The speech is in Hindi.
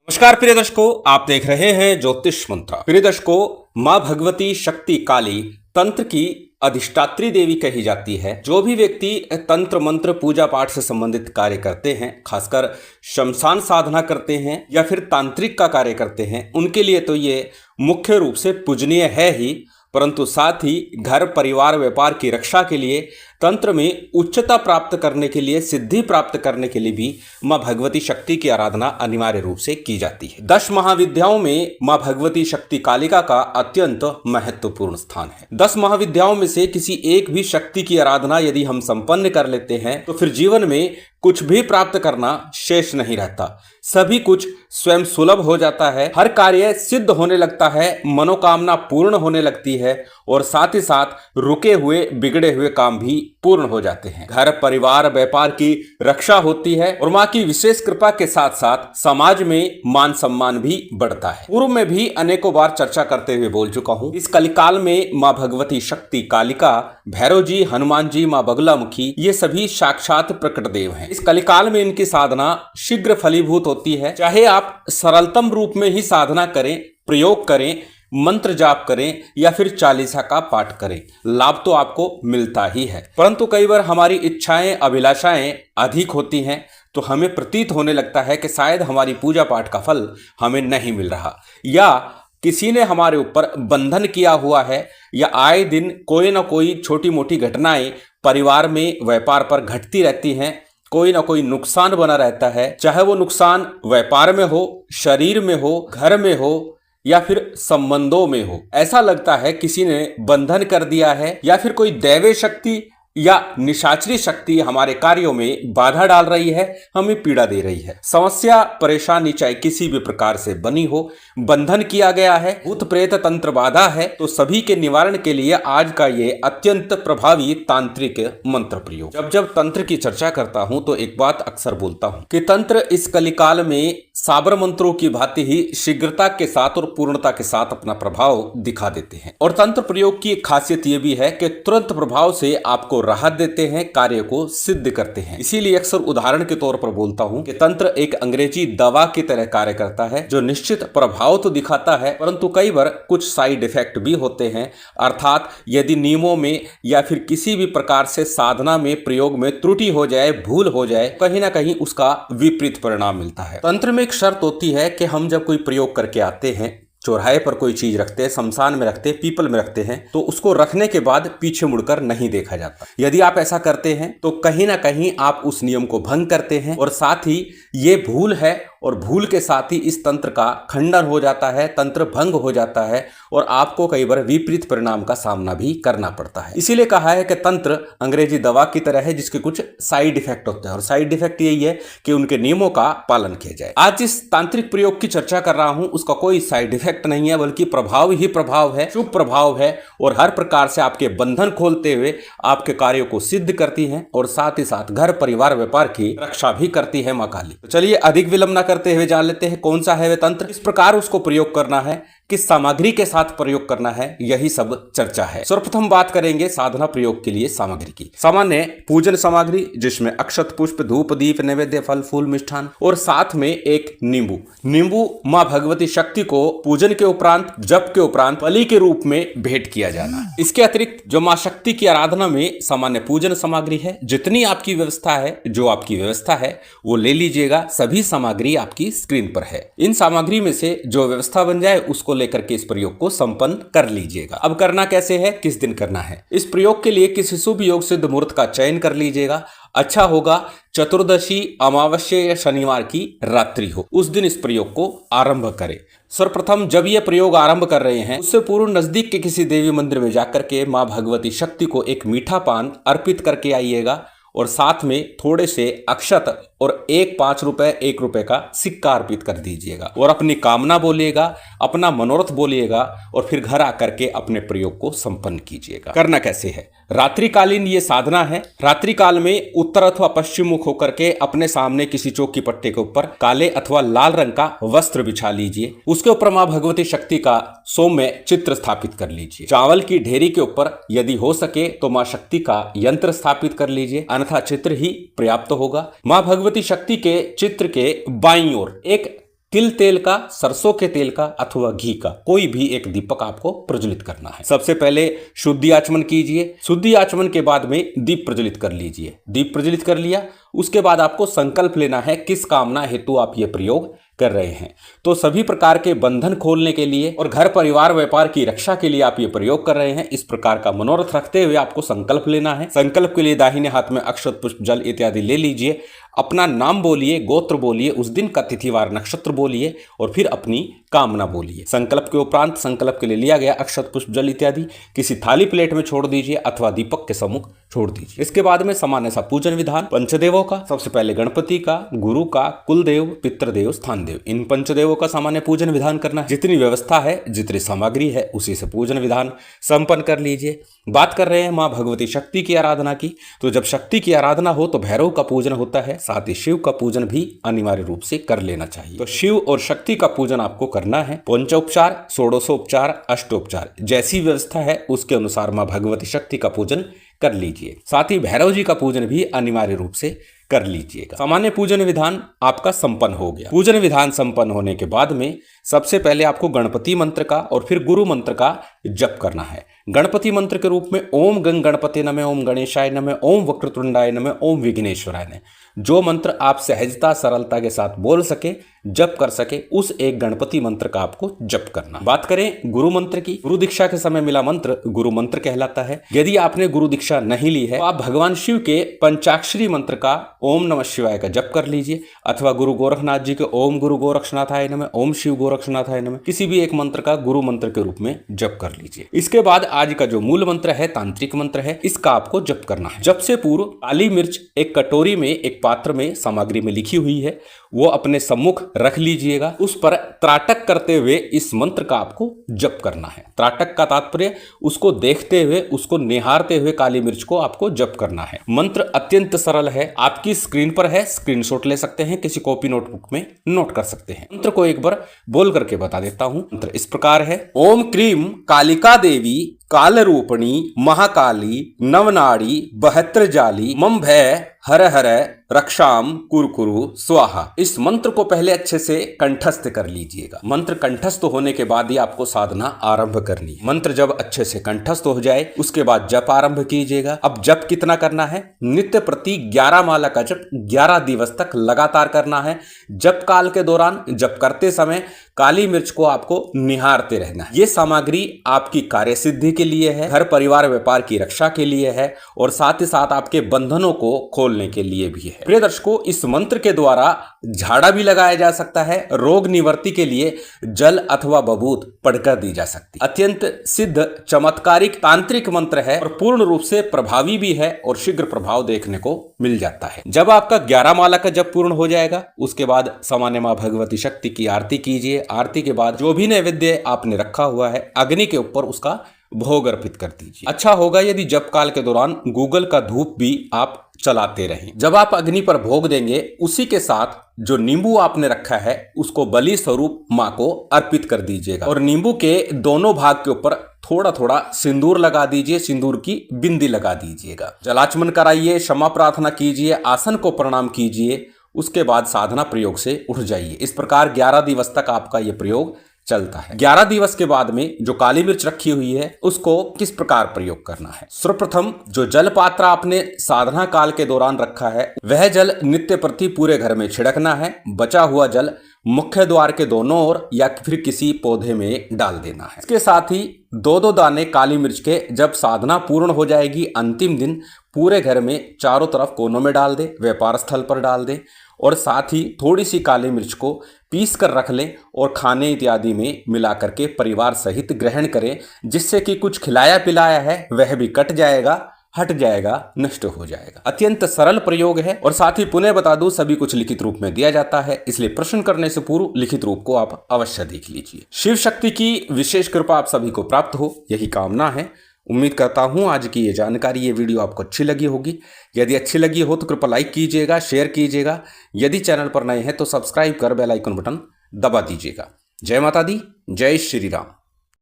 नमस्कार प्रिय दर्शकों, आप देख रहे हैं ज्योतिष मंत्र। प्रिय दर्शकों, मां भगवती शक्ति काली तंत्र की अधिष्ठात्री देवी कही जाती है। जो भी व्यक्ति तंत्र मंत्र पूजा पाठ से संबंधित कार्य करते हैं, खासकर शमशान साधना करते हैं या फिर तांत्रिक का कार्य करते हैं, उनके लिए तो ये मुख्य रूप से पूजनीय है ही, परंतु साथ ही घर परिवार व्यापार की रक्षा के लिए, तंत्र में उच्चता प्राप्त करने के लिए, सिद्धि प्राप्त करने के लिए भी मां भगवती शक्ति की आराधना अनिवार्य रूप से की जाती है। 10 महाविद्याओं में मां भगवती शक्ति कालिका का अत्यंत महत्वपूर्ण स्थान है। 10 महाविद्याओं में से किसी एक भी शक्ति की आराधना यदि हम संपन्न कर लेते हैं तो फिर जीवन में कुछ भी प्राप्त करना शेष नहीं रहता। सभी कुछ स्वयं सुलभ हो जाता है, हर कार्य सिद्ध होने लगता है, मनोकामना पूर्ण होने लगती है और साथ ही साथ रुके हुए बिगड़े हुए काम भी पूर्ण हो जाते हैं। घर परिवार व्यापार की रक्षा होती है और मां की विशेष कृपा के साथ साथ समाज में मान सम्मान भी बढ़ता है। पूर्व में भी अनेकों बार चर्चा करते हुए बोल चुका हूं, इस कलिकाल में मां भगवती शक्ति कालिका, भैरव जी, हनुमान जी, मां बगलामुखी, ये सभी साक्षात प्रकट देव हैं। इस कलिकाल में इनकी साधना शीघ्र फलीभूत होती है। चाहे आप सरलतम रूप में ही साधना करें, प्रयोग करें, मंत्र जाप करें या फिर चालीसा का पाठ करें, लाभ तो आपको मिलता ही है। परंतु कई बार हमारी इच्छाएं, अभिलाषाएं अधिक होती हैं तो हमें प्रतीत होने लगता है कि शायद हमारी पूजा पाठ का फल हमें नहीं मिल रहा, या किसी ने हमारे ऊपर बंधन किया हुआ है, या आए दिन कोई ना कोई छोटी मोटी घटनाएं परिवार में, व्यापार पर घटती रहती हैं। कोई ना कोई नुकसान बना रहता है, चाहे वो नुकसान व्यापार में हो, शरीर में हो, घर में हो या फिर संबंधों में हो। ऐसा लगता है किसी ने बंधन कर दिया है या फिर कोई दैवीय शक्ति या निशाचरी शक्ति हमारे कार्यों में बाधा डाल रही है, हमें पीड़ा दे रही है। समस्या परेशानी चाहे किसी भी प्रकार से बनी हो, बंधन किया गया है, भूत प्रेत तंत्र बाधा है, तो सभी के निवारण के लिए आज का ये अत्यंत प्रभावी तांत्रिक मंत्र प्रयोग। जब जब तंत्र की चर्चा करता हूं तो एक बात अक्सर बोलता हूं कि तंत्र इस कलिकाल में साबर मंत्रों की भांति ही शीघ्रता के साथ और पूर्णता के साथ अपना प्रभाव दिखा देते हैं। और तंत्र प्रयोग की एक खासियत यह भी है कि तुरंत प्रभाव से आपको राहत देते हैं, कार्य को सिद्ध करते हैं। इसीलिए अक्सर उदाहरण के तौर पर बोलता हूं कि तंत्र एक अंग्रेजी दवा की तरह कार्य करता है, जो निश्चित प्रभाव तो दिखाता है परंतु कई बार कुछ साइड इफेक्ट भी होते हैं। अर्थात यदि नियमों में या फिर किसी भी प्रकार से साधना में, प्रयोग में त्रुटि हो जाए, भूल हो जाए, कहीं ना कहीं उसका विपरीत परिणाम मिलता है। तंत्र में एक शर्त होती है कि हम जब कोई प्रयोग करके आते हैं, चौराहे पर कोई चीज रखते हैं, शमशान में रखते हैं, पीपल में रखते हैं, तो उसको रखने के बाद पीछे मुड़कर नहीं देखा जाता। यदि आप ऐसा करते हैं तो कहीं ना कहीं आप उस नियम को भंग करते हैं और साथ ही ये भूल है और भूल के साथ ही इस तंत्र का खंडन हो जाता है, तंत्र भंग हो जाता है और आपको कई बार विपरीत परिणाम का सामना भी करना पड़ता है। इसीलिए कहा है कि तंत्र अंग्रेजी दवा की तरह है जिसके कुछ साइड इफेक्ट होते हैं और साइड इफेक्ट यही है कि उनके नियमों का पालन किया जाए। आज जिस तांत्रिक प्रयोग की चर्चा कर रहा हूं उसका कोई साइड इफेक्ट नहीं है, बल्कि प्रभाव ही प्रभाव है, शुभ प्रभाव है और हर प्रकार से आपके बंधन खोलते हुए आपके कार्यों को सिद्ध करती है और साथ ही साथ घर परिवार व्यापार की रक्षा भी करती है मां काली। तो चलिए अधिक विलंब न करते हुए जान लेते हैं कौन सा है वह तंत्र, किस प्रकार उसको प्रयोग करना है, किस सामग्री के साथ प्रयोग करना है, यही सब चर्चा है। सर्वप्रथम बात करेंगे साधना प्रयोग के लिए सामग्री की। सामान्य पूजन सामग्री जिसमें अक्षत, पुष्प, धूप, दीप, नैवेद्य, फल, फूल, मिष्ठान और साथ में एक नींबू। नींबू मां भगवती शक्ति को पूजन के उपरांत, जप के उपरांत बलि के रूप में भेंट किया जाना। इसके अतिरिक्त जो मां शक्ति की आराधना में सामान्य पूजन सामग्री है, जितनी आपकी व्यवस्था है, जो आपकी व्यवस्था है वो ले लीजिएगा। सभी सामग्री आपकी स्क्रीन पर है। इन सामग्री में से जो व्यवस्था बन जाए उसको लेकर के इस प्रयोग को संपन्न कर लीजिएगा। अब करना कैसे है, किस दिन करना है? इस प्रयोग के लिए किसी शुभ योग सिद्ध मुहूर्त का चयन कर लीजिएगा। अच्छा होगा चतुर्दशी, अमावस्या या शनिवार की रात्रि हो, उस दिन इस प्रयोग को आरंभ करें। सर्वप्रथम जब यह प्रयोग आरंभ कर रहे हैं उससे पूर्व नजदीक के किसी देवी मंदिर में जाकर के मां भगवती शक्ति को एक मीठा पान अर्पित करके आइएगा और साथ में थोड़े से अक्षत और एक 5 रुपए, 1 रुपए का सिक्का अर्पित कर दीजिएगा और अपनी कामना बोलिएगा, अपना मनोरथ बोलिएगा और फिर घर आकर के अपने प्रयोग को संपन्न कीजिएगा। करना कैसे है? रात्रिकालीन ये साधना है। रात्रि काल में उत्तर अथवा पश्चिम मुख होकर के अपने सामने किसी चौकी पट्टे के ऊपर काले अथवा लाल रंग का वस्त्र बिछा लीजिए। उसके ऊपर मां भगवती शक्ति का सौम्य चित्र स्थापित कर लीजिए। चावल की ढेरी के ऊपर यदि हो सके तो मां शक्ति का यंत्र स्थापित कर लीजिए, अन्यथा चित्र ही पर्याप्त होगा। मां भगवती शक्ति के चित्र के बाईं ओर एक तिल तेल का, सरसों के तेल का अथवा घी का कोई भी एक दीपक आपको प्रज्वलित करना है। सबसे पहले शुद्धि आचमन कीजिए। शुद्धि आचमन के बाद में दीप प्रज्वलित कर लीजिए। दीप प्रज्वलित कर लिया, उसके बाद आपको संकल्प लेना है किस कामना हेतु आप ये प्रयोग कर रहे हैं। तो सभी प्रकार के बंधन खोलने के लिए और घर परिवार व्यापार की रक्षा के लिए आप ये प्रयोग कर रहे हैं। इस प्रकार का मनोरथ रखते हुए आपको संकल्प लेना है। संकल्प के लिए दाहिने हाथ में अक्षत, पुष्प, जल इत्यादि ले लीजिए। अपना नाम बोलिए, गोत्र बोलिए, उस दिन का तिथिवार नक्षत्र बोलिए और फिर अपनी कामना बोलिए। संकल्प के उपरांत संकल्प के लिए लिया गया अक्षत, पुष्प, जल इत्यादि किसी थाली प्लेट में छोड़ दीजिए अथवा दीपक के सम्मुख छोड़ दीजिए। इसके बाद में सामान्य सा पूजन विधान पंचदेवों का, सबसे पहले गणपति का, गुरु का, कुलदेव, पितृदेव, स्थानदेव, इन पंचदेवों का सामान्य पूजन विधान करना है। जितनी व्यवस्था है, जितनी सामग्री है, उसी से पूजन विधान संपन्न कर लीजिए। बात कर रहे हैं मां भगवती शक्ति की आराधना की, तो जब शक्ति की आराधना हो तो भैरव का पूजन होता है, साथ ही शिव का पूजन भी अनिवार्य रूप से कर लेना चाहिए। तो शिव और शक्ति का पूजन आपको करना है। पंचोपचार, षोडशोपचार, अष्टोपचार जैसी व्यवस्था है उसके अनुसार मां भगवती शक्ति का पूजन कर लीजिए। साथ ही भैरव जी का पूजन भी अनिवार्य रूप से कर लीजिएगा। सामान्य पूजन विधान आपका संपन्न हो गया। पूजन विधान संपन्न होने के बाद में सबसे पहले आपको गणपति मंत्र का और फिर गुरु मंत्र का जप करना है। गणपति मंत्र के रूप में ओम गंग गणपति नमः, ओम गणेशाय नमः, ओम वक्रतुंडाय नमः, ओम विघ्नेश्वराय नमः। जो मंत्र आप सहजता सरलता के साथ बोल सके, जप कर सके, उस एक गणपति मंत्र का आपको जप करना। बात करें गुरु मंत्र की, गुरु दीक्षा के समय मिला मंत्र गुरु मंत्र कहलाता है। यदि आपने गुरु दीक्षा नहीं ली है तो आप भगवान शिव के पंचाक्षरी मंत्र का ओम नमः शिवाय का जप कर लीजिए अथवा गुरु गोरखनाथ जी के ओम गुरु गोरक्षनाथाय नमः, ओम शिव गोरक्षनाथाय नमः, किसी भी एक मंत्र का गुरु मंत्र के रूप में जप कर लीजिए। इसके बाद आज का जो मूल मंत्र है, तांत्रिक मंत्र है, इसका आपको जप करना है। जप से पूर्व काली मिर्च एक कटोरी में, एक पात्र में सामग्री में लिखी हुई है, वो अपने सम्मुख रख लीजिएगा। उस पर त्राटक करते हुए इस मंत्र का आपको जप करना है। त्राटक का तात्पर्य उसको देखते हुए, उसको निहारते हुए काली मिर्च को आपको जप करना है। मंत्र अत्यंत सरल है, आपकी स्क्रीन पर है, स्क्रीनशॉट ले सकते हैं, किसी कॉपी नोटबुक में नोट कर सकते हैं। मंत्र को एक बार बोल करके बता देता हूं। मंत्र इस प्रकार है। ओम क्रीम कालिका देवी काल रूपणी महाकाली नवनाड़ी बहत्र जाली मम भय हर हर रक्षाम कुरकुरु स्वाहा। इस मंत्र को पहले अच्छे से कंठस्थ कर लीजिएगा। मंत्र कंठस्थ होने के बाद ही आपको साधना आरंभ करनी है। मंत्र जब अच्छे से कंठस्थ हो जाए उसके बाद जप आरंभ कीजिएगा। अब जप कितना करना है? नित्य प्रति 11 माला का जप 11 दिवस तक लगातार करना है। जप काल के दौरान जप करते समय काली मिर्च को आपको निहारते रहना है। ये सामग्री आपकी कार्य सिद्धि के लिए है, घर परिवार व्यापार की रक्षा के लिए है और साथ ही साथ आपके बंधनों को खोलने के लिए भी है। प्रिय दर्शकों, इस मंत्र के द्वारा झाड़ा भी लगाया जा सकता है। रोग निवृत्ति के लिए जल अथवा बबूत पढ़कर दी जा सकती है। अत्यंत सिद्ध चमत्कारिक तांत्रिक मंत्र है और पूर्ण रूप से प्रभावी भी है और शीघ्र प्रभाव देखने को मिल जाता है। जब आपका 11 माला का जप पूर्ण हो जाएगा उसके बाद सामान्य मां भगवती शक्ति की आरती कीजिए। आरती के बाद जो भी नैवेद्य आपने रखा हुआ है अग्नि के ऊपर उसका भोग अर्पित कर दीजिए। अच्छा होगा यदि जप काल के दौरान गूगल का धूप भी आप चलाते रहें। जब आप अग्नि पर भोग देंगे उसी के साथ जो नींबू आपने रखा है उसको बलि स्वरूप मां को अर्पित कर दीजिएगा और नींबू के दोनों भाग के ऊपर थोड़ा थोड़ा सिंदूर लगा दीजिए, सिंदूर की बिंदी लगा दीजिएगा। जलाचमन कराइए, क्षमा प्रार्थना कीजिए, आसन को प्रणाम कीजिए, उसके बाद साधना प्रयोग से उठ जाइए। इस प्रकार 11 दिवस तक आपका यह प्रयोग चलता है। 11 दिवस के बाद में जो काली मिर्च रखी हुई है उसको किस प्रकार प्रयोग करना है? सर्वप्रथम जो जल पात्र आपने साधना काल के दौरान रखा है वह जल नित्य प्रति पूरे घर में छिड़कना है। बचा हुआ जल मुख्य द्वार के दोनों ओर या फिर किसी पौधे में डाल देना है। इसके साथ ही 2-2 दाने काली मिर्च के जब साधना पूर्ण हो जाएगी अंतिम दिन पूरे घर में चारों तरफ कोनों में डाल दे, व्यापार स्थल पर डाल दे और साथ ही थोड़ी सी काली मिर्च को पीस कर रख लें और खाने इत्यादि में मिला करके परिवार सहित ग्रहण करें, जिससे कि कुछ खिलाया पिलाया है वह भी कट जाएगा, हट जाएगा, नष्ट हो जाएगा। अत्यंत सरल प्रयोग है और साथ ही पुनः बता दूं सभी कुछ लिखित रूप में दिया जाता है, इसलिए प्रश्न करने से पूर्व लिखित रूप को आप अवश्य देख लीजिए। शिव शक्ति की विशेष कृपा आप सभी को प्राप्त हो, यही कामना है। उम्मीद करता हूं आज की ये जानकारी, ये वीडियो आपको अच्छी लगी होगी। यदि अच्छी लगी हो तो कृपया लाइक कीजिएगा, शेयर कीजिएगा। यदि चैनल पर नए हैं तो सब्सक्राइब कर बेल आइकन बटन दबा दीजिएगा। जय माता दी, जय श्री राम।